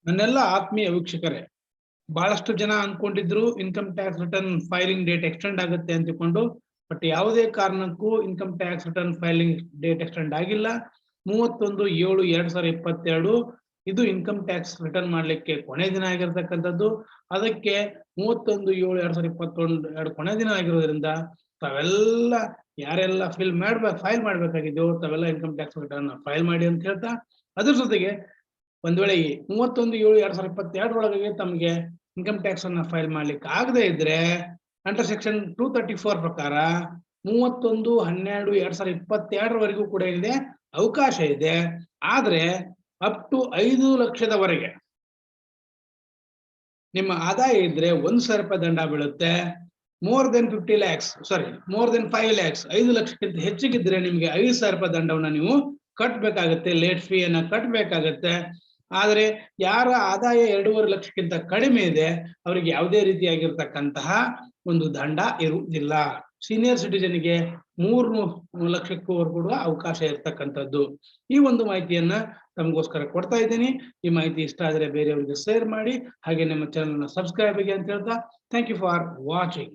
ನನ್ನೆಲ್ಲ ಆತ್ಮೀಯ ವೀಕ್ಷಕರೇ, ಬಹಳಷ್ಟು ಜನ ಅನ್ಕೊಂಡಿದ್ರು income tax return filing date extend ಆಗುತ್ತೆ ಅಂತಿಕೊಂಡು. ಬಟ್ ಯಾವುದೇ ಕಾರಣಕ್ಕೂ income tax return filing date extend ಆಗಿಲ್ಲ. 31/7/2022 ಇದು ಇನ್ಕಮ್ ಟ್ಯಾಕ್ಸ್ ರಿಟರ್ನ್ ಮಾಡ್ಲಿಕ್ಕೆ ಕೊನೆ ದಿನ ಆಗಿರ್ತಕ್ಕಂಥದ್ದು. ಅದಕ್ಕೆ 31/7/2021 ಕೊನೆ ದಿನ ಆಗಿರೋದ್ರಿಂದ ತಾವೆಲ್ಲ ಯಾರೆಲ್ಲ ಫೈಲ್ ಮಾಡ್ಬೇಕಾಗಿದ್ದೆವು ತಾವೆಲ್ಲ ಇನ್ಕಮ್ ಟ್ಯಾಕ್ಸ್ ರಿಟರ್ನ್ ಫೈಲ್ ಮಾಡಿ ಅಂತ ಹೇಳ್ತಾ, ಅದ್ರ ಜೊತೆಗೆ ಒಂದ್ ವೇಳೆ 31/7/2022 ಒಳಗೆ ತಮಗೆ ಇನ್ಕಮ್ ಟ್ಯಾಕ್ಸ್ ಅನ್ನ ಫೈಲ್ ಮಾಡ್ಲಿಕ್ಕೆ ಆಗದೆ ಇದ್ರೆ ಅಂಡರ್ ಸೆಕ್ಷನ್ 234 ಪ್ರಕಾರ 31/12/2022 ವರೆಗೂ ಕೂಡ ಇದೆ ಅವಕಾಶ ಇದೆ. ಆದ್ರೆ ಅಪ್ ಟು 5 ಲಕ್ಷದವರೆಗೆ ನಿಮ್ಮ ಆದಾಯ ಇದ್ರೆ 1,000 ರೂಪಾಯಿ ದಂಡ ಬೀಳುತ್ತೆ. ಮೋರ್ ದೆನ್ 5 lakhs 5 ಲಕ್ಷಕ್ಕಿಂತ ಹೆಚ್ಚಿಗಿದ್ರೆ ನಿಮ್ಗೆ 5,000 ರೂಪಾಯಿ ದಂಡವನ್ನ ನೀವು ಕಟ್ಟಬೇಕಾಗತ್ತೆ, ಲೇಟ್ ಫೀ ಅನ್ನ ಕಟ್ಟಬೇಕಾಗತ್ತೆ. ಆದ್ರೆ ಯಾರ ಆದಾಯ 2.5 ಲಕ್ಷಕ್ಕಿಂತ ಕಡಿಮೆ ಇದೆ ಅವರಿಗೆ ಯಾವುದೇ ರೀತಿಯಾಗಿರ್ತಕ್ಕಂತಹ ಒಂದು ದಂಡ ಇರುವುದಿಲ್ಲ. ಸೀನಿಯರ್ ಸಿಟಿಜನ್ಗೆ 3 ಲಕ್ಷಕ್ಕೂ ಕೂಡ ಅವಕಾಶ ಇರ್ತಕ್ಕಂಥದ್ದು. ಈ ಒಂದು ಮಾಹಿತಿಯನ್ನ ತಮಗೋಸ್ಕರ ಕೊಡ್ತಾ ಇದ್ದೀನಿ. ಈ ಮಾಹಿತಿ ಇಷ್ಟ ಆದ್ರೆ ಬೇರೆಯವರಿಗೆ ಶೇರ್ ಮಾಡಿ, ಹಾಗೆ ನಮ್ಮ ಚಾನೆಲ್ ನ ಸಬ್ಸ್ಕ್ರೈಬ್ ಆಗಿ ಅಂತ ಹೇಳ್ತಾ ಥ್ಯಾಂಕ್ ಯು ಫಾರ್ ವಾಚಿಂಗ್.